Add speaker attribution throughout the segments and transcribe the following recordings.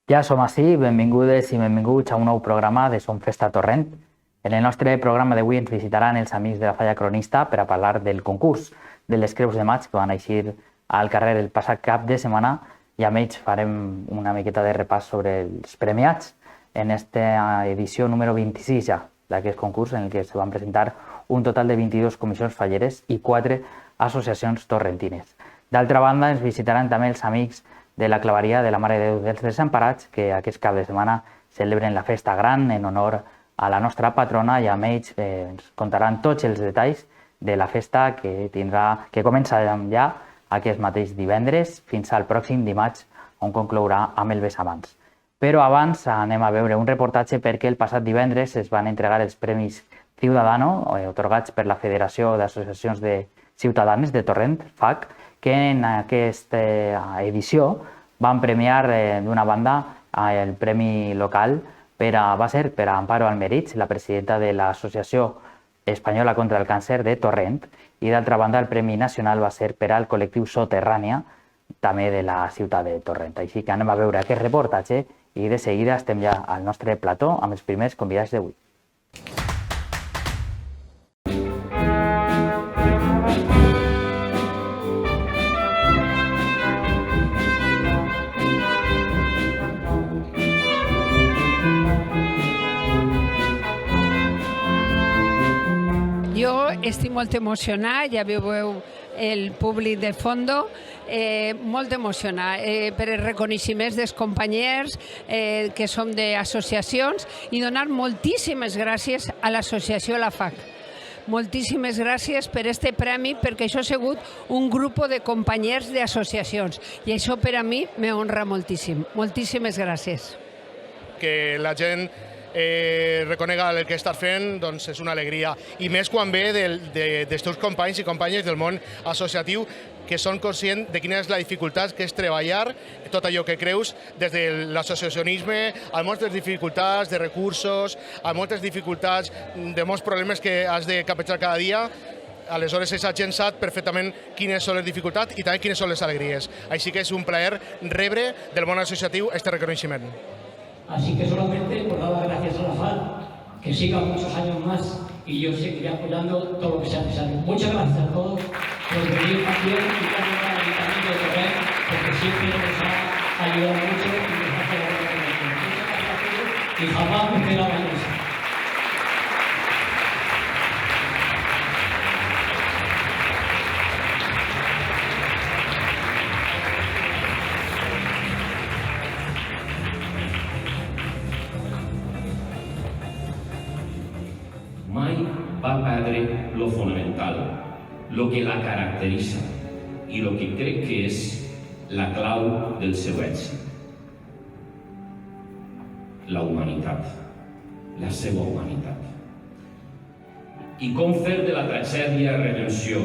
Speaker 1: Ja som ací, benvingudes i benvinguts a un nou programa de Som Festa Torrent. En el nostre programa d'avui ens visitaran els amics de la Falla Cronista per a parlar del concurs de les Creus de Maig que van eixir al carrer el passat cap de setmana i amb ells farem una miqueta de repàs sobre els premiats en esta edició número 26 ja d'aquest concurs en el que es van presentar un total de 22 comissions falleres i 4 associacions torrentines. D'altra banda, ens visitaran també els amics de la claveria de la Mare de Déu dels Desemparats, que aquest cap de setmana celebren la festa gran en honor a la nostra patrona i amb ells ens contaran tots els detalls de la festa que comença ja aquest mateix divendres fins al pròxim dimarts, on conclourà amb el Bessamans. Però abans anem a veure un reportatge perquè el passat divendres es van entregar els Premis Ciudadano, otorgats per la Federació d'Associacions de Ciutadanes de Torrent, FAC, que en aquesta edició van premiar d'una banda el premi local va ser per a Amparo Almerich, la presidenta de l'Associació Espanyola contra el Càncer de Torrent, i d'altra banda el premi nacional va ser per al col·lectiu Soterrània, també de la ciutat de Torrent. Així que anem a veure aquest reportatge i de seguida estem ja al nostre plató amb els primers convidats d'avui.
Speaker 2: Jo estic molt emocionada, ja veieu el públic de fondo, molt emocionada per els reconeixements dels companys que som d'associacions i donar moltíssimes gràcies a l'associació La FAC. Moltíssimes gràcies per este premi, perquè això ha sigut un grup de companys d'associacions i això per a mi m'honra moltíssim. Moltíssimes gràcies.
Speaker 3: Que la gent reconega el que estàs fent doncs és una alegria, i més quan ve dels teus companys i companyes del món associatiu que són conscients de quina és la dificultat que és treballar tot allò que creus des de l'associacionisme, amb moltes dificultats de recursos, amb moltes dificultats de molts problemes que has de capejar cada dia. Aleshores, aquesta gent sap perfectament quines són les dificultats i també quines són les alegries. Així que és un plaer rebre del món associatiu este reconeixement.
Speaker 4: Así que solamente por dar las gracias a la FAC, que siga muchos años más y yo seguiré apoyando todo lo que sea necesario. Muchas gracias a todos por venir también y también al Ayuntamiento de Torrent, porque siempre nos ha ayudado mucho y nos ha hecho la buena. Muchas gracias a todos y jamás me espera la mesa.
Speaker 5: Mai va perdre lo fonamental, lo que la caracteritza i lo que crec que és la clau del seu èxit. La humanitat, la seva humanitat. I com fer de la tragèdia redempció,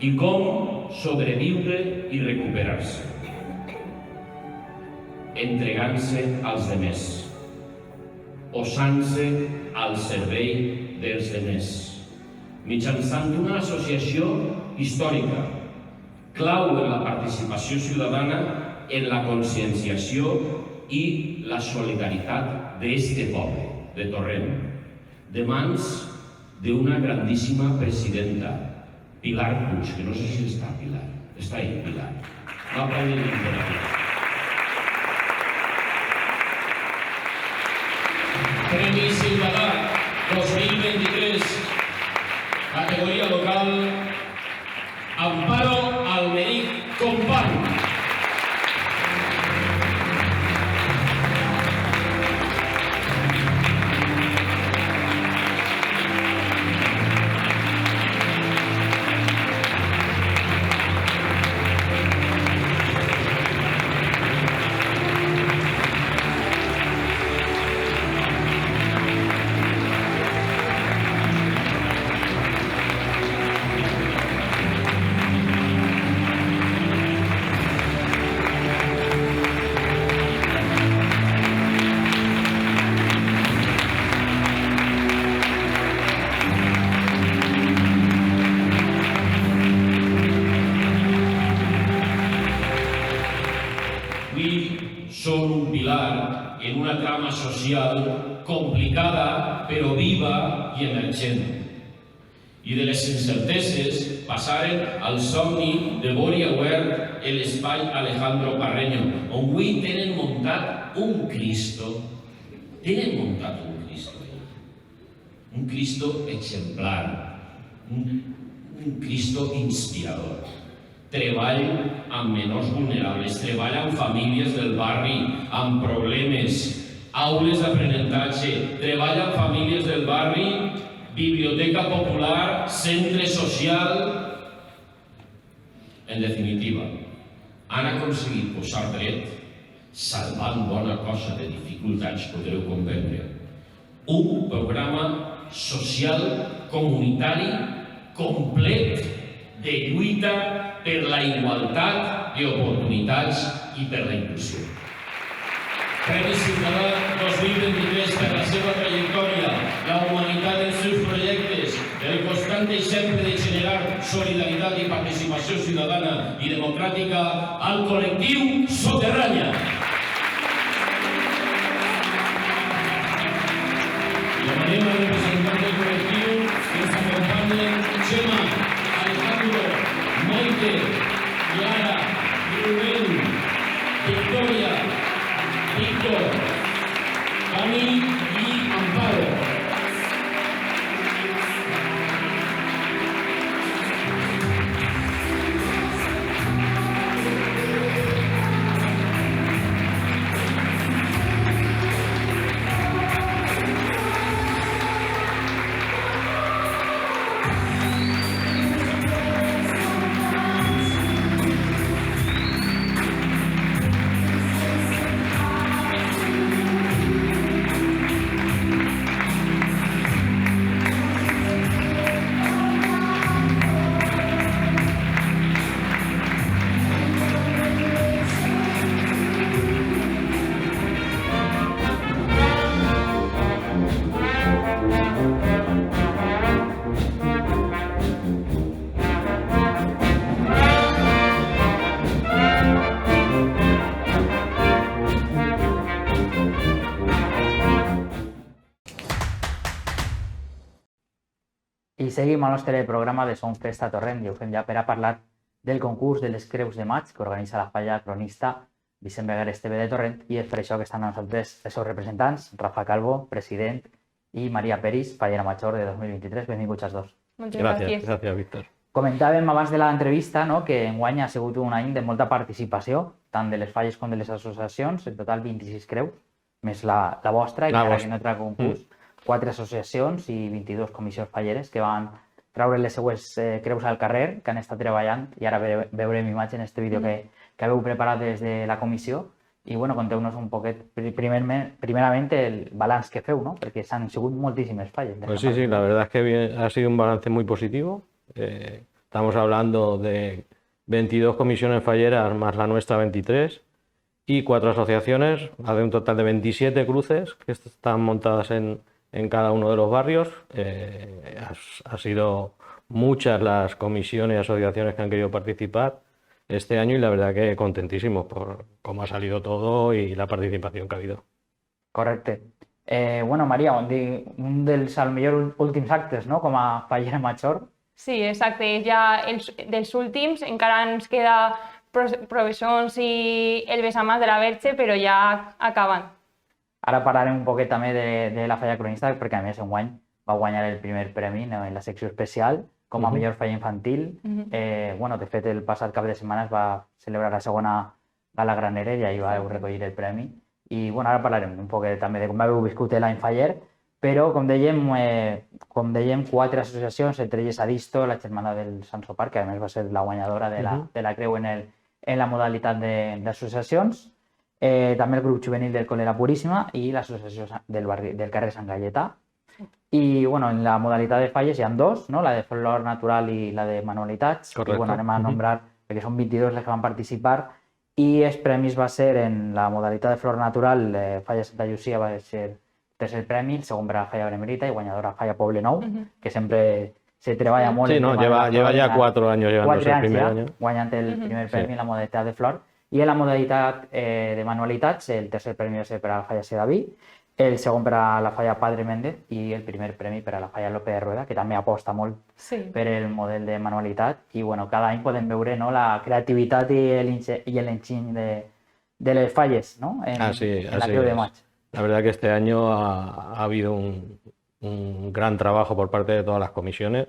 Speaker 5: i com sobreviure i recuperar-se. Entregant-se als demés, osant-se al servei dels demés, mitjançant una associació històrica, clau en la participació ciutadana, en la conscienciació i la solidaritat d'este poble, de Torrent, de mans d'una grandíssima presidenta, Pilar Puig, que no sé si està Pilar, està ahí, Pilar. Va aplaudir l'imperatiu.
Speaker 6: Premi Ciutadà 2023, categoria local, Amparo Almerich Company.
Speaker 5: són un pilar en una trama social complicada però viva i emergent. I de les incerteses passaren al somni de Boria Huert en l'espai Alejandro Parreño, on avui tenen muntat un Cristo. Tenen muntat un Cristo exemplar, un Cristo inspirador. Treball amb menors vulnerables, treball amb famílies del barri amb problemes, aules d'aprenentatge, treball amb famílies del barri, biblioteca popular, centre social. En definitiva, han aconseguit posar dret, salvant bona cosa de dificultats, podreu comprendre. Un programa social, comunitari, complet de lluita per la igualtat d'oportunitats i per la inclusió. Premi Ciutadà 2023 per la seva trajectòria, la humanitat dels seus projectes, el constant exemple de generar solidaritat i participació ciutadana i democràtica al col·lectiu Soterranya. Demanem al representant del col·lectiu que ens acompanyen Xema, Alejandro, Maite, Clara, Rubén, Victoria, Víctor, Cami i Amparo.
Speaker 1: I seguim el nostre programa de Som Festa Torrent i ho fem ja per a parlar del concurs de les Creus de Maig que organitza la falla cronista Vicent Beguer Esteve de Torrent i és per això que estan amb nosaltres els seus representants, Rafa Calvo, president, i Maria Peris, fallera major de 2023. Benvinguts als dos.
Speaker 7: Muchas gracias.
Speaker 8: Gracias, Víctor.
Speaker 1: Comentàvem abans de l'entrevista que enguany ha sigut un any de molta participació, tant de les falles com de les associacions, en total 26 creus, més la vostra, i ara que no entra concurs, 4 associacions i 22 comissions falleres que van treure les seues creus al carrer, que han estat treballant, i ara veurem imatge en aquest vídeo que haveu preparat des de la comissió. I bueno, conteu-nos un poquet, primerament, el balanç que feu, ¿no? Perquè s'han sigut moltíssimes falles.
Speaker 8: Pues sí, la verdad es que ha sido un balance muy positivo. Estamos hablando de 22 comisiones falleras más la nuestra 23 y 4 asociaciones, hace un total de 27 cruces que están montadas en cada uno de los barrios. Ha sido muchas las comisiones y asociaciones que han querido participar este año y la verdad que contentísimos por cómo ha salido todo y la participación que ha habido.
Speaker 1: Correcte. Bueno, Maria, un dels millors últims actes, no?, com a fallera major.
Speaker 7: Sí, exacte. Ja dels últims encara ens queda professors i el besamàs de la Verge, però ja acaben.
Speaker 1: Ara parlarem un poquet també de la falla cronista, perquè a més enguany va guanyar el primer premi en la secció especial com a millor falla infantil. Bueno, de fet, el passat cap de setmana es va celebrar la segona gala granera i ahir vau recollir el premi. I bueno, ara parlarem un poquet també de com heu viscut l'any faller, però com dèiem, 4 associacions, entre elles Adisto, la Germana del Sant Sopar, que a més va ser la guanyadora de la creu en la modalitat d'associacions, també el grup juvenil del Col·le La Puríssima i l'associació del carrer Sant Galletà. I bueno, en la modalitat de falles hi ha 2, no? La de Flor Natural i la de Manualitats.
Speaker 8: Correcte.
Speaker 1: I bueno, anem a nombrar, perquè són 22 les que van participar, i els premis va ser en la modalitat de Flor Natural, Falla Santa Llucia va ser tercer premi, el segon per a la Falla Benemérita i guanyadora Falla Poble Nou, que sempre se treballa molt.
Speaker 8: Sí, no, lleva ya 4 años llevándose el primer año.
Speaker 1: Guanyant el primer premi en la modalitat de Flor. I en la modalitat de manualitats, el tercer premi va ser per a la falla Sedaví, el segon per a la falla Padre Méndez i el primer premi per a la falla Lope de Rueda, que també aposta molt per el model de manualitat. I bueno, cada any podem veure, no, la creativitat i l'enginy de les falles, ¿no? en la creu de maig.
Speaker 8: La verdad que este año ha habido un gran trabajo por parte de todas las comisiones.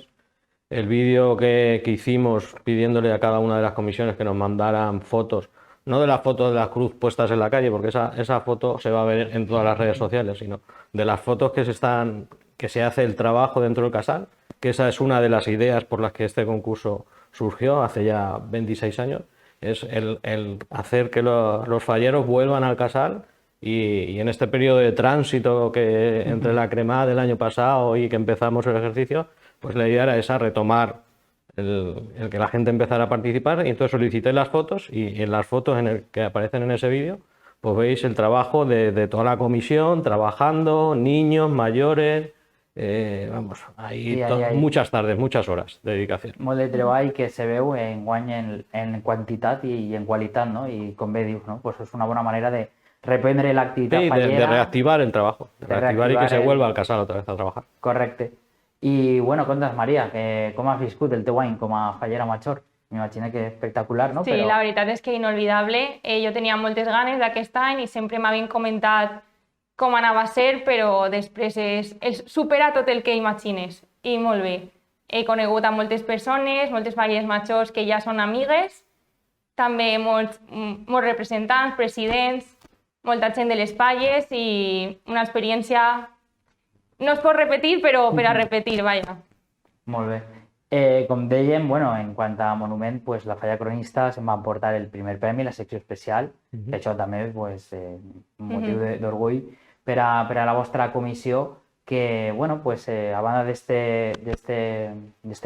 Speaker 8: El vídeo que hicimos pidiéndole a cada una de las comisiones que nos mandaran fotos, no de las fotos de las cruz puestas en la calle, porque esa foto se va a ver en todas las redes sociales, sino de las fotos que se hace el trabajo dentro del casal, que esa es una de las ideas por las que este concurso surgió hace ya 26 años, es el hacer que los falleros vuelvan al casal y en este periodo de tránsito que entre la cremada del año pasado y que empezamos el ejercicio, pues la idea era esa, retomar el que la gente empezara a participar, y entonces solicité las fotos y en las fotos que aparecen en ese vídeo pues veis el trabajo de toda la comisión, trabajando, niños, mayores, vamos, ahí muchas tardes, muchas horas de dedicación.
Speaker 1: Molt de treball que se veu enguany en quantitat i en qualitat, no? I com bé dius, no? Pues és una bona manera de reprendre l'activitat fallera.
Speaker 8: De reactivar el trabajo, de reactivar y que se vuelva al casal otra vez a trabajar.
Speaker 1: Correcte. I, bueno, contes, Maria, com has viscut el teu any com a fallera major? M'imagino que espectacular, no?
Speaker 7: Sí, la veritat és que inolvidable. Jo tenia moltes ganes d'aquest any i sempre m'havien comentat com anava a ser, però després és superar tot el que imagines. I molt bé. He conegut a moltes persones, moltes falleres majors que ja són amigues, també molts representants, presidents, molta gent de les falles i una experiència, no es pot repetir, però per a repetir, vaja.
Speaker 1: Molt bé. Com dèiem, bueno, en quant a monument, pues, la falla cronista se'n va emportar el primer premi, la secció especial, que això també és un motiu d'orgull per a la vostra comissió, que, bueno, pues, a banda d'este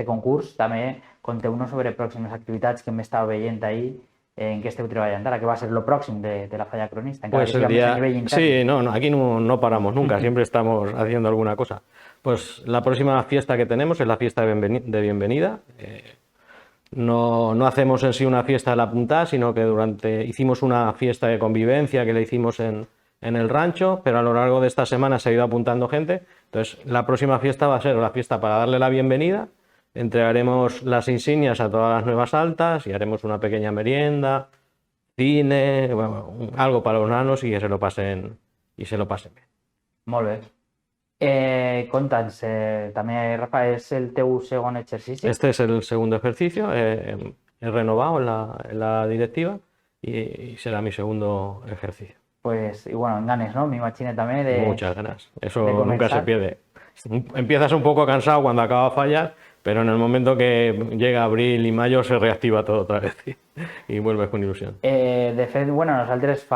Speaker 1: concurs, també conteu-nos sobre pròximes activitats que hem estat veient ahir, en què esteu treballant ara, que va ser lo pròxim de la falla cronista.
Speaker 8: Pues el día... Sí, no, aquí no paramos nunca, siempre estamos haciendo alguna cosa. Pues la próxima fiesta que tenemos es la fiesta de bienvenida. No hacemos en sí una fiesta de la puntada, sino que hicimos una fiesta de convivencia que la hicimos en el rancho, pero a lo largo de esta semana se ha ido apuntando gente. Entonces la próxima fiesta va a ser la fiesta para darle la bienvenida. Entregaremos las insignias a todas las nuevas altas y haremos una pequeña merienda, cine, bueno, algo para los nanos y que se lo pasen bien.
Speaker 1: Molt bé. Conta'ns, també, Rafa, és el teu segon exercici?
Speaker 8: Este es el segundo ejercicio, he renovado en la directiva y será mi segundo ejercicio.
Speaker 1: Pues, y bueno, en ganes, ¿no? Me imagino también de...
Speaker 8: Muchas ganas, eso nunca se pierde. Empiezas un poco cansado cuando acaba fallas, pero en el momento que llega abril y mayo se reactiva todo otra vez y vuelves con ilusión.
Speaker 1: De fet, bueno, nosaltres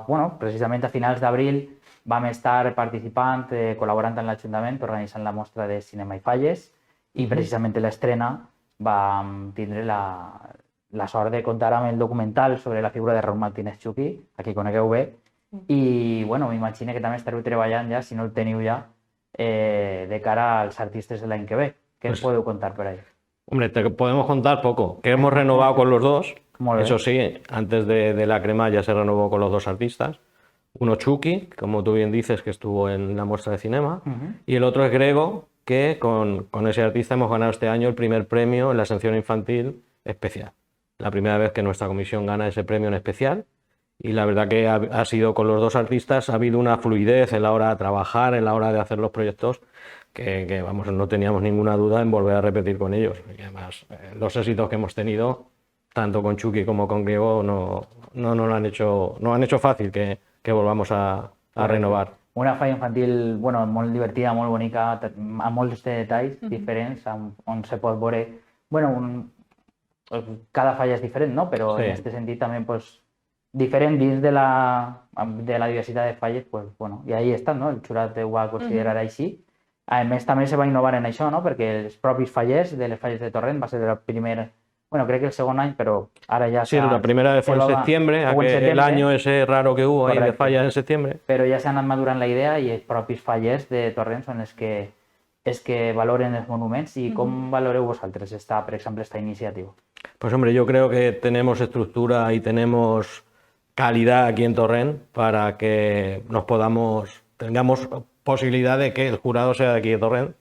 Speaker 1: bueno, precisament a finals d'abril vam estar participant, col·laborant amb l'Ajuntament, organitzant la mostra de cinema i falles, i precisament l'estrena vam tindre la sort de comptar amb el documental sobre la figura de Raúl Martínez Chuqui, a qui conegueu bé, i bueno, m'imagino que també estareu treballant ja, si no el teniu ja, de cara als artistes de l'any que ve. ¿Qué os podeu contar por ahí?
Speaker 8: Hombre, te podemos contar poco, que hemos renovado con los dos, eso sí, antes de la crema ya se renovó con los dos artistas. Uno Chuqui, como tú bien dices, que estuvo en la muestra de cinema, y el otro es Grego, que con ese artista hemos ganado este año el primer premio en la sección infantil especial. La primera vez que nuestra comisión gana ese premio en especial, y la verdad que ha sido con los dos artistas, ha habido una fluidez en la hora de trabajar, en la hora de hacer los proyectos, que vamos, no teníamos ninguna duda en volver a repetir con ellos. Y además, los éxitos que hemos tenido, tanto con Chuqui como con Griego, no han hecho fácil que volvamos a renovar.
Speaker 1: Una falla infantil, bueno, molt divertida, molt bonica, amb molts detalls diferents, on se pot veure... Bueno, cada falla és diferent, no? Però en aquest sentit també, pues, diferent dins de la diversitat de falles, pues, bueno, i ahí estan, no? El jurat ho va considerar així. A més, també se va innovar en això, no? Perquè els propis fallers de les falles de Torrent va ser el primer... Bueno, creo que el segundo año, pero ahora ya...
Speaker 8: Sí, la primera vez fue en septiembre, el año ese raro que hubo ahí de fallas en septiembre.
Speaker 1: Pero ya se han madurado la idea y los propios fallers de Torrent son los que és que valoren els monuments i com valoreu vosaltres, per exemple, esta iniciativa?
Speaker 8: Pues hombre, yo creo que tenemos estructura y tenemos calidad aquí en Torrent para que tengamos posibilidad de que el jurado sea de aquí de Torrent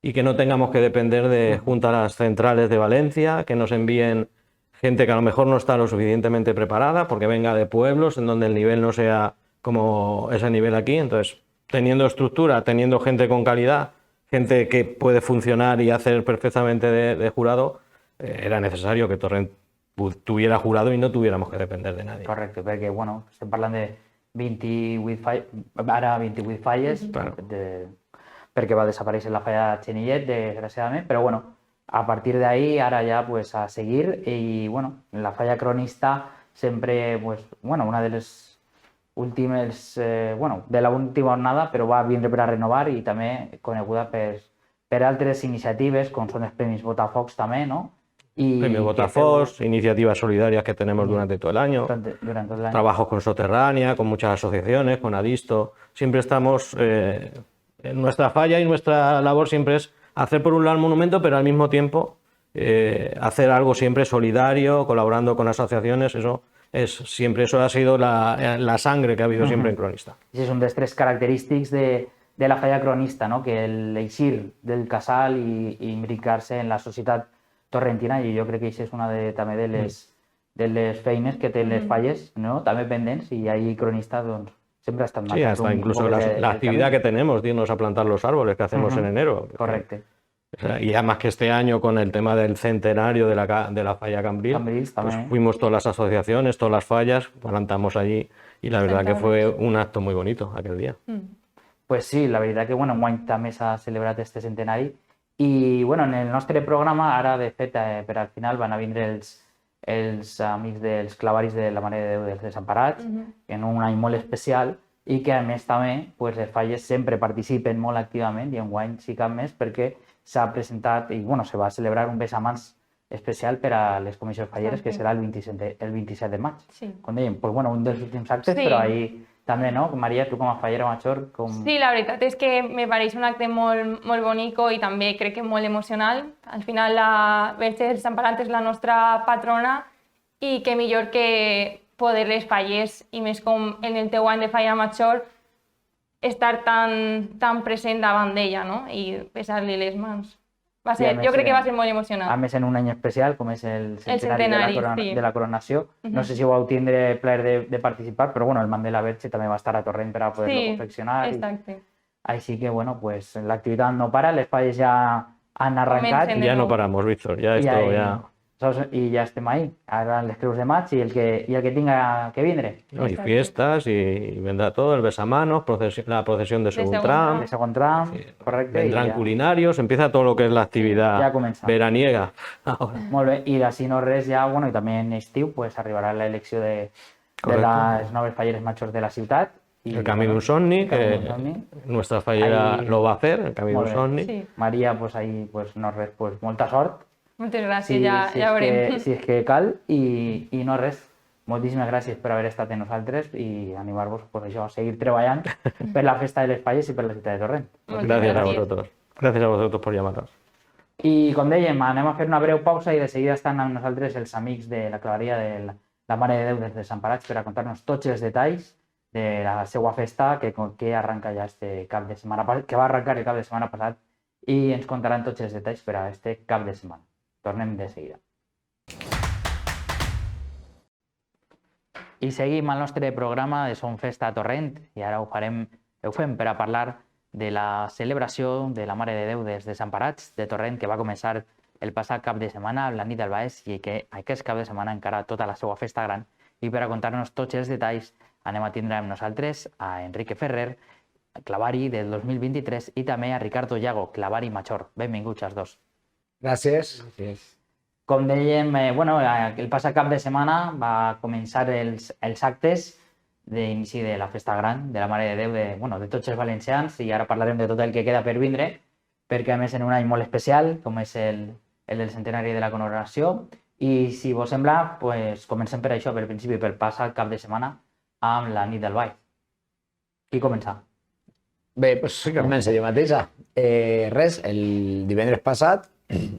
Speaker 8: y que no tengamos que depender de juntas centrales de Valencia, que nos envíen gente que a lo mejor no está lo suficientemente preparada porque venga de pueblos en donde el nivel no sea como ese nivel aquí. Entonces, teniendo estructura, teniendo gente con calidad, gente que puede funcionar y hacer perfectamente de jurado, era necesario que Torrent tuviera jurado i no tuviéramos que depender de nadie.
Speaker 1: Correcte, perquè bueno, estem parlant de 28 falles,
Speaker 8: Claro.
Speaker 1: perquè va desaparèixer la falla Xenillet, desgraciadament, però bueno, a partir d'ahí ara ja pues, a seguir i bueno, la falla cronista sempre, pues, bueno, una de les últimes, bueno, de l'última jornada, però va vindre per a renovar i també coneguda per altres iniciatives, com són els Premis Botafocs també, no? Y
Speaker 8: Premio Botafocs, iniciativas solidarias que tenemos durante todo el año,
Speaker 1: durante todo el año.
Speaker 8: trabajos con Soterránea, con muchas asociaciones, con Adisto. Siempre estamos, en nuestra falla y nuestra labor siempre es hacer por un lado el monumento, pero al mismo tiempo hacer algo siempre solidario, colaborando con asociaciones. Eso ha sido la sangre que ha habido siempre en Cronista.
Speaker 1: És un dels tres característics de la falla cronista, no? Que el eixir del casal i imbricar-se en la societat torrentina, i jo crec que això és una també de les feines que té les falles, no? També pendents, i ahí cronista doncs, sempre ha estat
Speaker 8: Sí, hasta incluso la actividad que tenemos de irnos a plantar los árboles que hacemos en enero.
Speaker 1: Correcte.
Speaker 8: O sea, y además que este año con el tema del centenario de la falla Cambrils,
Speaker 1: Cambrils
Speaker 8: pues
Speaker 1: també.
Speaker 8: fuimos todas las asociaciones, todas las fallas, plantamos allí y la verdad que fue un acto muy bonito aquel día.
Speaker 1: Pues sí, la veritat que bueno, enguany també s'ha celebrat este centenari i bueno, en el nostre programa ara de fet per al final van a vindre els amics dels clavaris de la Mare de Déu dels Desemparats en un any molt especial i que a més també pues, les falles sempre participen molt activament i enguany sí cap més perquè s'ha presentat i bueno, se va celebrar un besamans especial per a les comissions falleres que serà el 27 de maig.
Speaker 7: Sí.
Speaker 1: Com dèiem, pues, bueno, un dels últims actes,
Speaker 7: Sí.
Speaker 1: però ahí també, no? Maria, tu com a fallera major, com...
Speaker 7: Sí, la veritat és que me pareix un acte molt bonico i també crec que molt emocional. Al final la Verge dels Desemparats és la nostra patrona i que millor que poder les falles i més com en el teu any de falla major estar tan present davant d'ella, no? I besar-li les mans.
Speaker 1: a
Speaker 7: Jo
Speaker 1: més,
Speaker 7: crec que va ser molt emocionant.
Speaker 1: A més, en un any especial, com és el centenari,
Speaker 7: sí.
Speaker 1: de la coronació. No sé si vau tindre plaer de participar, però bueno, el man de la Verge també va estar a Torrent per a poder-lo confeccionar.
Speaker 7: Exacte.
Speaker 1: Així que, bueno, pues l'activitat no para, les falles ja han arrencat.
Speaker 7: Comencen.
Speaker 8: Ya no paramos, Víctor, ya esto ya...
Speaker 1: Saps? I ja estem ahí. Ara les creus de maig i el que tinga que vindre.
Speaker 8: No, y fiestas y vendrá todo, el besamanos, la procesión de
Speaker 7: segon
Speaker 8: Seguntram,
Speaker 1: De segon tram, correcte.
Speaker 8: vendrán
Speaker 1: i ja.
Speaker 8: culinarios, empieza todo lo que es la actividad
Speaker 1: Ya comença.
Speaker 8: veraniega. Ahora.
Speaker 1: Molt bé, i si no res ja, bueno, i també en estiu, pues arribarà l'elecció de
Speaker 8: Correcte.
Speaker 1: les noves falleres majors de la ciutat. I,
Speaker 8: El Camí d'un Somni,
Speaker 1: el Camí
Speaker 8: que
Speaker 1: d'un Somni.
Speaker 8: nuestra fallera
Speaker 1: Ahí-
Speaker 8: lo va a hacer, el Camí
Speaker 1: Molt
Speaker 8: d'un
Speaker 1: bé.
Speaker 8: Somni.
Speaker 7: Sí.
Speaker 1: Maria, pues ahí, pues no res, pues molta sort.
Speaker 7: Moltes gràcies,
Speaker 1: Si,
Speaker 7: ja veurem.
Speaker 1: si és que cal, i no res. Moltíssimes gràcies per haver estat amb nosaltres i animar-vos pues, això, a seguir treballant per la festa de les falles i per la ciutat de Torrent.
Speaker 7: Moltes
Speaker 8: Gracias a
Speaker 7: gràcies.
Speaker 8: vosotros. Gracias a vosotros por llamarnos.
Speaker 1: I com dèiem, anem a fer una breu pausa i de seguida estan amb nosaltres els amics de la claveria de la Mare de Déu dels Desemparats per a contar-nos tots els detalls de la seva festa que arranca ja este cap de setmana, que va arrencar el cap de setmana passat i ens contaran tots els detalls per a este cap de setmana. Tornem de seguida. I seguim el nostre programa de Som Festa a Torrent i ara ho fem per a parlar de la celebració de la Mare de Déu dels Desemparats de Torrent que va començar el passat cap de setmana amb la nit del Baix i que aquest cap de setmana encara tota la seva festa gran. I per a contar-nos tots els detalls anem a tindre amb nosaltres a Enrique Ferrer, clavari del 2023, i també a Ricardo Llago, clavari major. Benvinguts els dos.
Speaker 9: Gràcies.
Speaker 1: Com dèiem, bueno, el passat cap de setmana va començar els actes d'inici de la festa gran de la Mare de Déu de tots els valencians i ara parlarem de tot el que queda per vindre perquè a més en un any molt especial com és el del centenari de la coronació i si vos sembla, pues, comencem per això, per principi, pel passat cap de setmana amb la nit del Baix. Qui comença?
Speaker 9: Bé, doncs comença jo mateixa. Res, el divendres passat,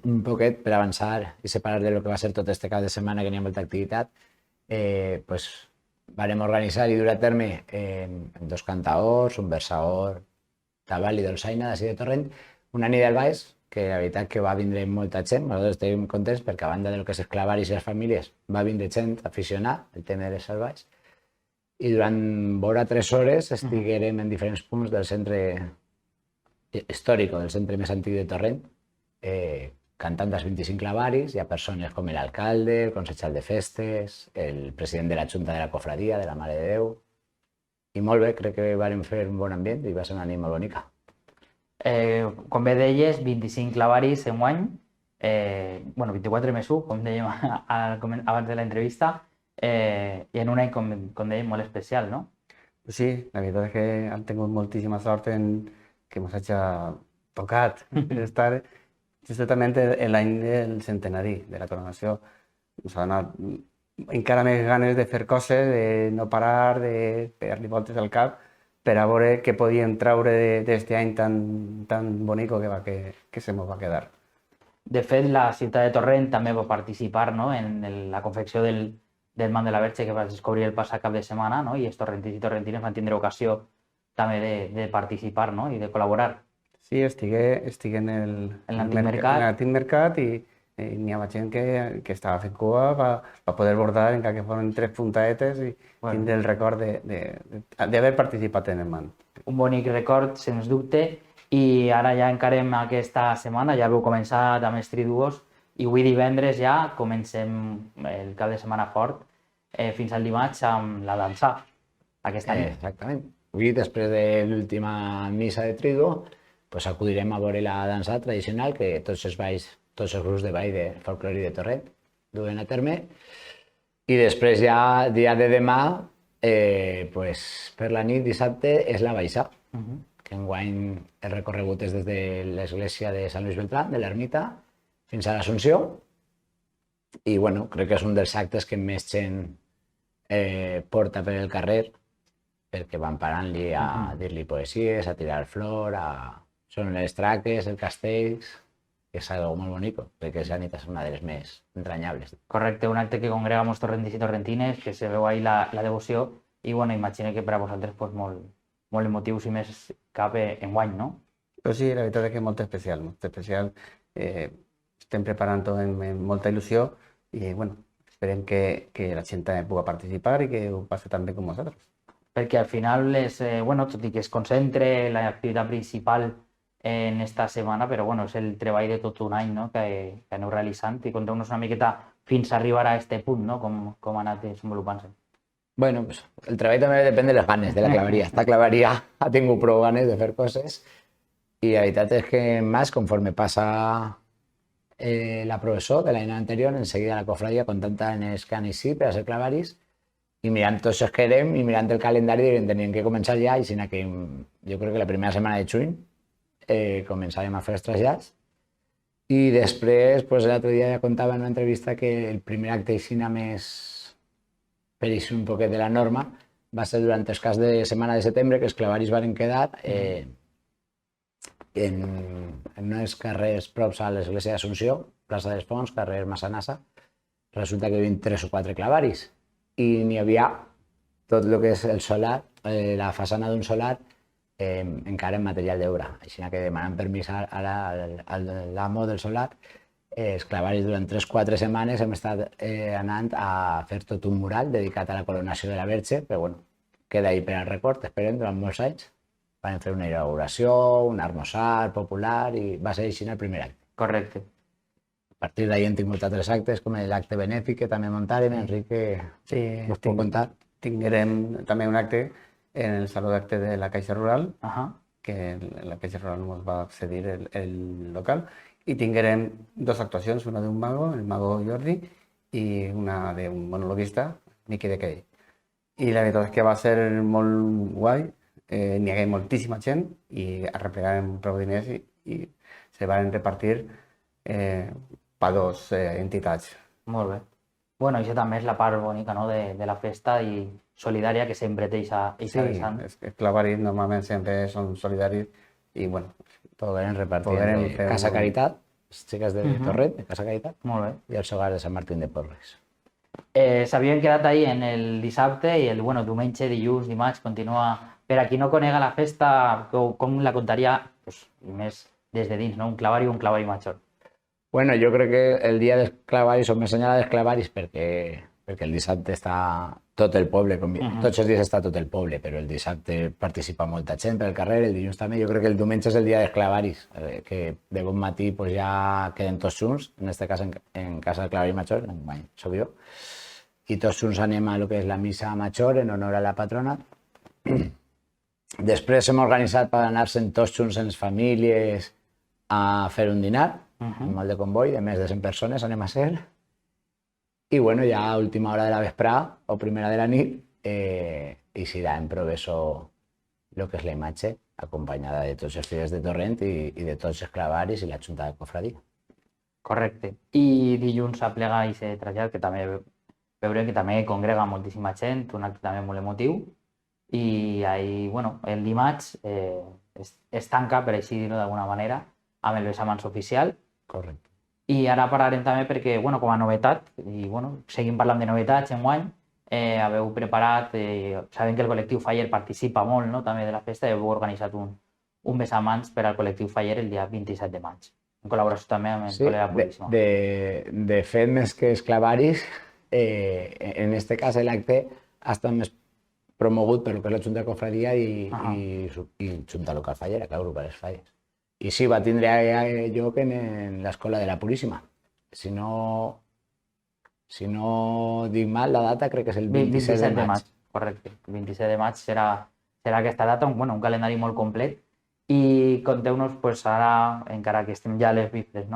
Speaker 9: un poquet per avançar i separar de lo que va ser tot este cap de setmana que n'hi ha molta activitat, pues, vàrem organitzar i dur a terme amb dos cantaors, un versador, Tabal i Dolçaina, d'ací de Torrent, una nit del Baix, que la veritat que va vindre molta gent, nosaltres estem contents perquè a banda del que és els clavaris i les famílies va vindre gent a aficionar el tema de les salvaix i durant vora 3 hores estiguérem en diferents punts del centre històric, del centre més antic de Torrent, cantant els 25 clavaris. Hi ha persones com l'alcalde, el consellal de festes, el president de la Junta de la Cofradia, de la Mare de Déu, i molt bé, crec que vam fer un bon ambient i va ser una nit molt bonica.
Speaker 1: Com bé deies, 25 clavaris en guany, 24 més 1, com dèiem abans de l'entrevista, i en un any, com dèiem, molt especial, no?
Speaker 10: Pues sí, la veritat és que hem tingut moltíssima sort en que ens hagi tocat estar justament en l'any del centenari de la coronació. Ens ha donat encara més ganes de fer coses, de no parar, de pegar-li voltes al cap, per a veure què podíem treure d'aquest any tan bonic que se mos va quedar.
Speaker 1: De fet, la ciutat de Torrent també va participar, no?, en la confecció del Man de la Verge que vas descobrir el passat cap de setmana, no?, i els torrentins i torrentines van tindre ocasió també de participar, no?, i de col·laborar.
Speaker 10: Sí, estic en l'antic mercat i n'hi havia gent que estava fent cua per poder bordar, encara que foren 3 puntadetes, i tindre el record d'haver participat en el Man.
Speaker 1: Un bonic record, sens dubte, i ara ja encarem aquesta setmana, ja vau començar amb els triduos, i avui divendres ja comencem el cap de setmana fort, fins al dimarts amb la dansa, aquesta nit.
Speaker 9: Exactament. Avui, després de l'última missa de triduo, pues acudirem a veure la dansa tradicional que tots els grups de ball de folclori de Torrent duen a terme. I després ja, dia de demà, pues, per la nit, dissabte, és la Baixa, que enguany el recorregut és des de l'església de Sant Lluís Beltrán, de l'Ermita, fins a l'Assumpció. I bueno, crec que és un dels actes que més gent porta per el carrer, perquè van parant-li a dir-li poesies, a tirar flor, són les traques, els castells, que és algo molt bonic, perquè la nit és una de les més entranyables.
Speaker 1: Correcte, un acte que congrega molts torrentins i torrentines, que se veu ahí la devoció, i bueno, imagino que per a vosaltres pues, molt emotius i més cap enguany, no?
Speaker 10: Però sí, la veritat és que és molt especial, molt especial. Estem preparant-ho amb molta il·lusió i bueno, esperem que la gent també pugui participar i que ho passi tan bé com nosaltres.
Speaker 1: Perquè al final, tot i que es concentre l'activitat principal en esta setmana, però bueno, és el treball de tot un any, no?, que aneu realitzant, i conteu-nos una miqueta fins a arribar a aquest punt, no?, com ha anat desenvolupant-se.
Speaker 9: Bueno, pues, el treball també depèn de les ganes de la claveria. Esta claveria ha tingut prou ganes de fer coses i la veritat és que més, conforme passa la professor de l'any anterior, enseguida la cofradia contenta en els que han eixit per a ser clavaris i mirant tots els que érem i mirant el calendari teníem que començar ja, i sinó que jo crec que la primera setmana de juny començàvem a fer els trasllats i després, l'altre dia ja contava en una entrevista que el primer acte aixina més per eixir un poquet de la norma va ser durant el cas de setmana de setembre, que els clavaris van quedar en uns carrers props a l'església d'Assumpció, plaça dels Fonts, carrer Massanassa. Resulta que hi havia 3 o 4 clavaris i n'hi havia tot el que és el solar, la façana d'un solar, encara en material d'obra. Així que demanant permís a l'amo del solar, els clavaris durant 3-4 setmanes hem estat anant a fer tot un mural dedicat a la coronació de la Verge, però bueno, queda ahí per al record, esperem, durant molts anys. Vam fer una inauguració, un armosar popular i va ser així el primer acte.
Speaker 1: Correcte.
Speaker 9: A partir d'ahir hem tingut altres actes, com l'acte benèfic que també muntarem, Enric, que us puc contar.
Speaker 10: Tinguérem també un acte en el Saló d'Acte de la Caixa Rural, que la Caixa Rural ens va cedir el local, i tinguérem 2 actuacions, una d'un mago, el mago Jordi, i una d'un monologuista, Miqui de Quell. I la veritat és que va ser molt guai, n'hi hagué moltíssima gent i arreplegàrem prou diners i se van repartir per 2 entitats.
Speaker 1: Molt bé. Bueno, això també és la part bonica, no?, de la festa i solidària que sempre té eixa vessant.
Speaker 10: Sí, els clavaris normalment sempre són solidaris i, bueno,
Speaker 9: Pogueren repartir entre Casa Caritat, les xiques de Torrent, de Casa Caritat,
Speaker 1: Molt bé.
Speaker 9: i els hogar de Sant Martín de Porres.
Speaker 1: S'havien quedat ahí en el dissabte i el diumenge, dilluns, dimarts, continua. Per a qui no conega la festa, com la contaria, pues, més des de dins, no? Un clavari major.
Speaker 9: Bueno, jo crec que el dia dels clavaris, o més enllà dels clavaris, perquè el dissabte està tot el poble, tots els dies està tot el poble, però el dissabte participa molta gent pel carrer, el dilluns també. Jo crec que el diumenge és el dia dels clavaris, que de bon matí pues, ja queden tots junts, en aquest cas en casa del clavari major, soc jo, i tots junts anem a lo que és la missa major en honor a la patrona. Després hem organitzat per anar-se'n tots junts en les famílies a fer un dinar, molt de comboi, de més de 100 persones anem a ser. I bueno, ja a última hora de la vesprada o primera de la nit eixirà en proveso el que és la imatge, acompanyada de tots els fills de Torrent i de tots els clavaris i la Junta de Cofradia.
Speaker 1: Correcte. I dilluns aplega i se trasllat, que també veurem que també congrega moltíssima gent, un acte també molt emotiu. I ahí, bueno, el dimarts es tanca, per així dir-ho d'alguna manera, amb el bessamans oficial.
Speaker 9: Correcte.
Speaker 1: I ara parlarem també perquè, bueno, com a novetat, i bueno, seguim parlant de novetats enguany, haveu preparat, sabem que el col·lectiu Faller participa molt, no?, també de la festa, i heu organitzat un bessamans per al col·lectiu Faller el dia 27 de maig, en col·laboració també amb el col·lega Puríssima.
Speaker 9: De fet, més que els clavaris, en aquest cas l'acte ha estat més promogut per lo que és la Junta de Cofradia i Junta Local Fallera, que agrupa les falles. I sí, va tindre lloc en l'escola de la Puríssima. Si no dic mal, la data crec que és el 27 de maig.
Speaker 1: Correcte, el 27 de maig serà aquesta data, un calendari molt complet. I conteu-nos, ara, encara que estem ja a les vísperes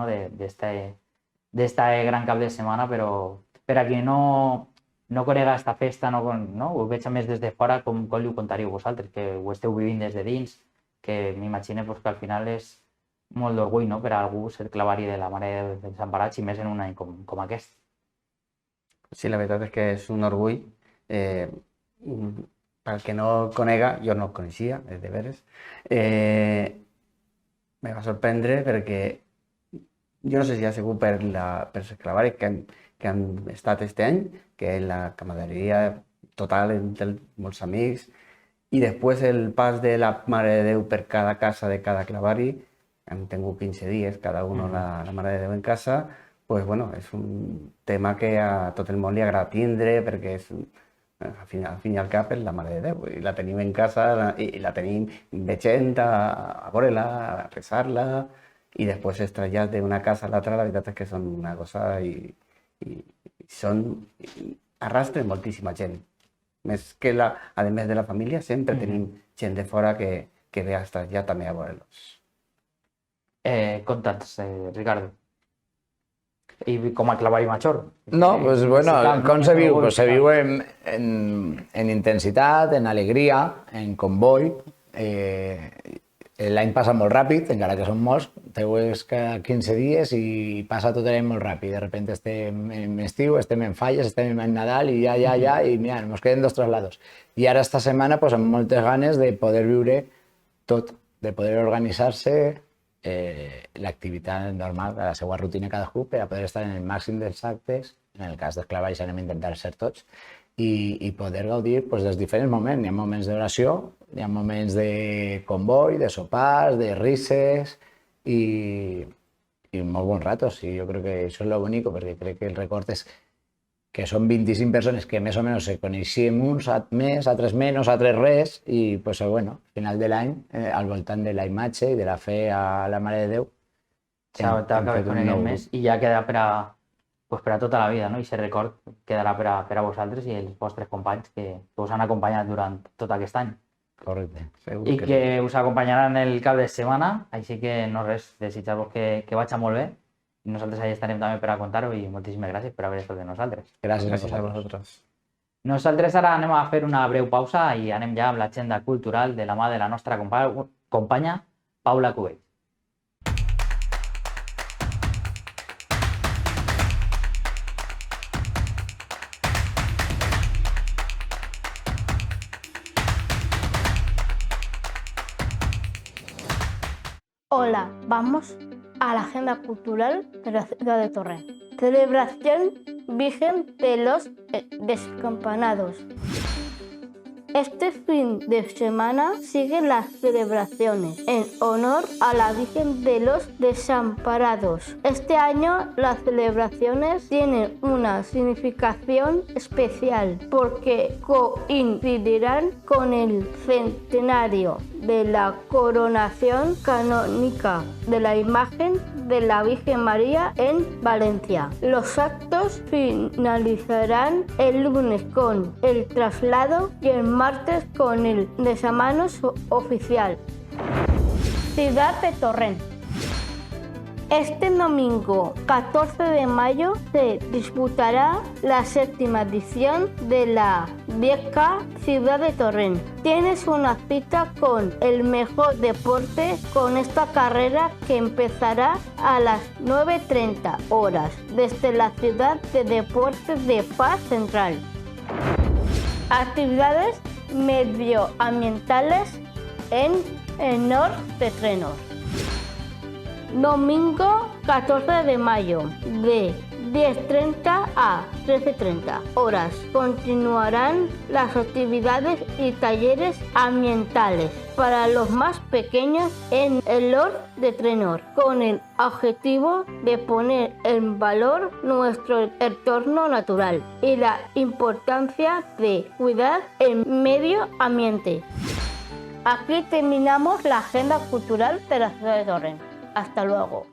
Speaker 1: d'esta gran cap de setmana, però per a qui no conega aquesta festa, ho veig més des de fora, com li ho contaríeu vosaltres, que ho esteu vivint des de dins, que m'imagino que al final és molt d'orgull, no?, per a algú ser clavari de la Mare dels Desemparats i més en un any com aquest.
Speaker 10: Sí, la veritat és que és un orgull. Per que no conega, jo no el coneixia, de veres. Me va sorprendre perquè jo no sé si ha sigut per els clavaris que han estat aquest any, que és la camaraderia total entre molts amics, i després el pas de la Mare de Déu per cada casa de cada clavari, hem tingut 15 dies cada un la Mare de Déu en casa, pues bueno, és un tema que a tot el món li agrada tindre, perquè és, al fin i al cap és la Mare de Déu, i la tenim en casa i la tenim veient a veure-la, a resar-la, i després es trasllat d'una casa a l'altra, la veritat és que són una cosa i arrastren moltíssima gent. Més que a més de la família, sempre tenim gent de fora que ve a estar ja també a veure-los.
Speaker 1: Conta'ns, Ricardo. I com a clavari major?
Speaker 9: No, pues bueno, com se viu? Pues se viu en intensitat, en alegria, en comboi. L'any passa molt ràpid, encara que són molts, és cada 15 dies i passa tot l'any molt ràpid. De repente estem en estiu, estem en falles, estem en Nadal i ja, i mira, ens queden 2 traslados. I ara esta setmana amb moltes ganes de poder viure tot, de poder organitzar-se l'activitat normal, la seva rutina cadascú, per a poder estar en el màxim dels actes, en el cas dels clavaris anem a intentar ser tots, i poder gaudir dels diferents moments. Hi ha moments d'oració, hi ha moments de comboi, de sopars, de risses i molt bons ratos. I jo crec que això és lo bonic, perquè crec que el record és que són 25 persones que més o menys se coneixien uns més, altres menys, altres res, i pues, bueno, al final de l'any, al voltant de la imatge i de la fe a la Mare de Déu,
Speaker 1: t'acabes coneixent més i ja queda per a tota la vida, no? I aquest record quedarà per a vosaltres i els vostres companys que us han acompanyat durant tot aquest any.
Speaker 9: Correcte.
Speaker 1: I que us acompanyaran el cap de setmana, així que no res, desitjar-vos que vagi molt bé. I nosaltres allà estarem també per a contar-ho i moltíssimes gràcies per haver estat de nosaltres.
Speaker 9: Gràcies a vosaltres.
Speaker 1: Nosaltres ara anem a fer una breu pausa i anem ja amb l'agenda cultural de la mà de la nostra companya Paula Cubell.
Speaker 11: Hola, vamos a la agenda cultural de la ciudad de Torrent. Celebración Virgen de los Descampanados. Este fin de semana siguen las celebraciones en honor a la Virgen de los Desamparados. Este año las celebraciones tienen una significación especial porque coincidirán con el centenario de la coronación canónica de la imagen de la Virgen María en Valencia. Los actos finalizarán el lunes con el traslado y el martes con el desamanos oficial. Ciudad de Torrent. Este domingo 14 de mayo se disputará la 7ª edición de la 10K Ciudad de Torrent. Tienes una cita con el mejor deporte con esta carrera que empezará a las 9:30 horas desde la Ciudad de Deportes de Paz Central. Actividades medioambientales en el norte de Trenor. Domingo 14 de mayo de 10:30 a 13:30 horas. Continuarán las actividades y talleres ambientales para los más pequeños en el norte de Trenor, con el objetivo de poner en valor nuestro entorno natural y la importancia de cuidar el medio ambiente. Aquí terminamos la agenda cultural de la ciudad de Torrent. Hasta luego.